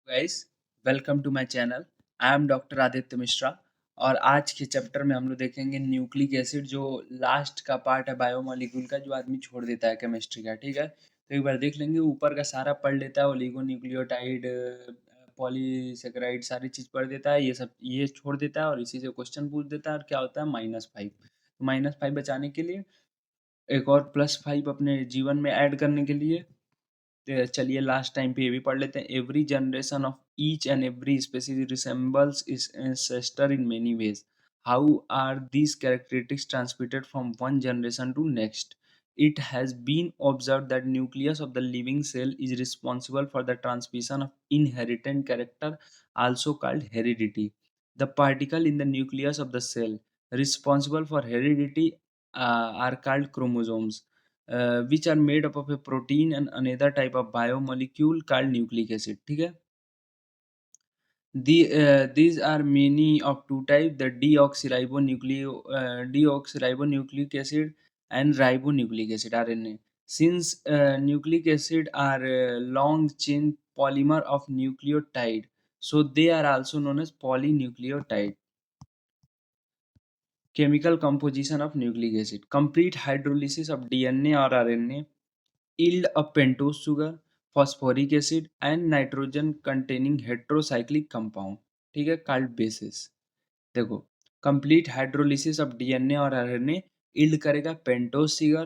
Guys, welcome to my channel. I am doctor Aditya Mishra और आज के चैप्टर में हम लोग देखेंगे न्यूक्लिक एसिड, जो लास्ट का पार्ट है बायोमोलिक्यूल का, जो आदमी छोड़ देता है केमिस्ट्री का। ठीक है, तो एक बार देख लेंगे। ऊपर का सारा पढ़ लेता है, ओलिगो न्यूक्लियोटाइड, पॉलीसेकेराइड, सारी चीज़ पढ़ देता है। ये सब ये छोड़ देता है और इसी से क्वेश्चन पूछ देता है। और क्या होता है, -5। तो -5 बचाने के लिए एक और +5 अपने जीवन में ऐड करने के लिए चलिए लास्ट टाइम पे ये भी पढ़ लेते हैं। Every generation of each and every species resembles is ancestor in many ways. How are these characteristics transmitted from one generation to next? It has been observed that nucleus of the living cell is responsible for the transmission of inherited character, also called heredity. The particle in the nucleus of the cell responsible for heredity are called chromosomes, which are made up of a protein and another type of biomolecule called nucleic acid. ठीक है, these are many of two types: the deoxyribonucleic acid and ribonucleic acid (RNA). Since nucleic acid are long chain polymer of nucleotide, so they are also known as polynucleotide. Chemical composition of nucleic acid: complete hydrolysis of DNA or RNA yield a pentose sugar, phosphoric acid and nitrogen containing heterocyclic compound, ठीक है, called bases। देखो, complete hydrolysis of DNA और RNA yield करेगा pentose sugar,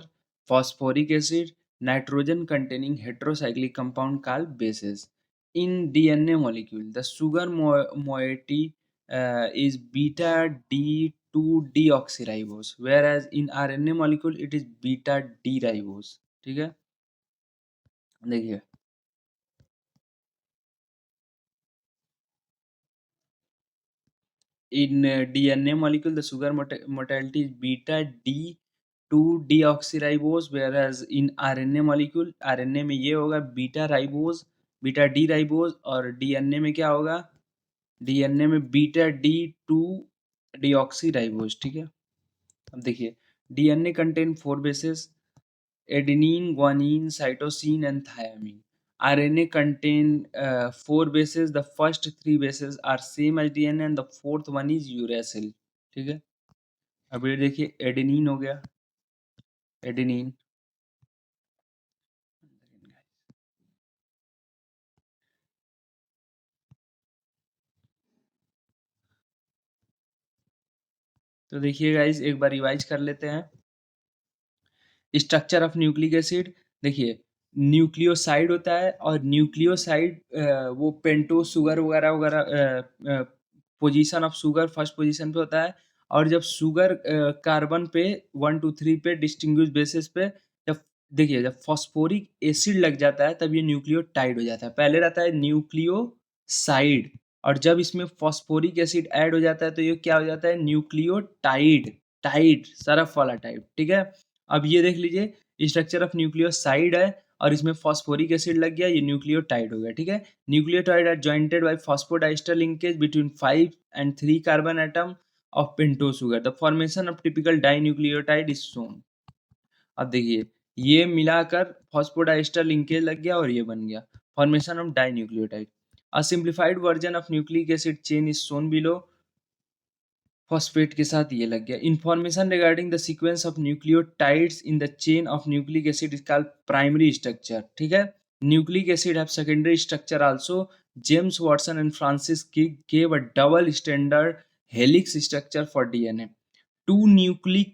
phosphoric acid, nitrogen containing heterocyclic compound called bases. In DNA molecule the sugar moiety is beta D2 deoxyribose, whereas in RNA molecule it is beta D ribose। ठीक है, देखिए in DNA molecule, the sugar motility is beta D2 deoxyribose, whereas in RNA molecule, RNA में ये होगा beta ribose, beta D ribose, और DNA में क्या होगा, DNA में बीटा D2 डिऑक्सी राइबोज। ठीक है, अब देखिए, DNA contain 4 bases: adenine, guanine, cytosine, and thymine. RNA contain 4 bases. The first 3 bases are same as DNA, and the fourth one is uracil। ठीक है, अब ये देखिए, एडेनिन हो गया, एडेनिन। तो देखिए गाइस, एक बार रिवाइज कर लेते हैं। स्ट्रक्चर ऑफ न्यूक्लिक एसिड, देखिए, न्यूक्लियोसाइड होता है और न्यूक्लियोसाइड वो पेंटोज शुगर वगैरह वगैरह, position of sugar first position पे होता है। और जब शुगर कार्बन पे 1 2 3 पे डिस्टिंग्विश बेसिस पे, जब देखिए, जब फॉस्फोरिक एसिड लग जाता है तब ये न्यूक्लियोटाइड हो जाता है। पहले रहता है न्यूक्लियोसाइड, और जब इसमें फॉस्फोरिक एसिड ऐड हो जाता है तो ये क्या हो जाता है, न्यूक्लियोटाइड। टाइड, सरफ वाला टाइप। ठीक है, अब ये देख लीजिए, स्ट्रक्चर ऑफ न्यूक्लियोसाइड है और इसमें फॉस्फोरिक एसिड लग गया, ये न्यूक्लियोटाइड हो गया। ठीक है, nucleotide are jointed by phosphodiester linkage between 5 and 3 carbon atom of pentose sugar. The formation of typical dinucleotide is shown. अब देखिए, ये मिलाकर फॉस्फोडाइस्टर लिंकेज लग गया और ये बन गया formation of dinucleotide. A simplified version of nucleic acid chain is shown below. Phosphate के साथ ये लग गया। Information regarding the sequence of nucleotides in the chain of nucleic acid is called primary structure. ठीक है, nucleic acid have secondary structure also. James Watson and Francis किग gave a double standard helix structure for DNA. Two nucleic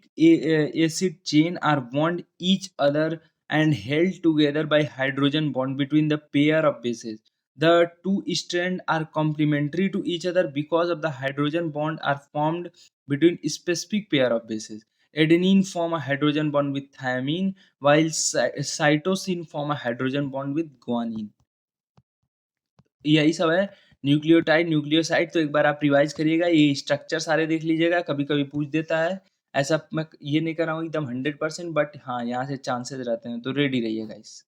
acid chain are bound each other and held together by hydrogen bond between the pair of bases. The two strands are complementary to each other because of the hydrogen bond are formed between specific pair of bases. Adenine form a hydrogen bond with thymine, while cytosine form a hydrogen bond with guanine. यही सब है nucleotide nucleoside. तो एक बार आप revise करिएगा, ये structure सारे देख लीजिएगा, कभी कभी पूछ देता है। ऐसा मैं ये नहीं कर रहा हूँ एकदम 100%, बट हाँ, यहाँ से चांसेस रहते हैं, तो रेडी रहिएगा इस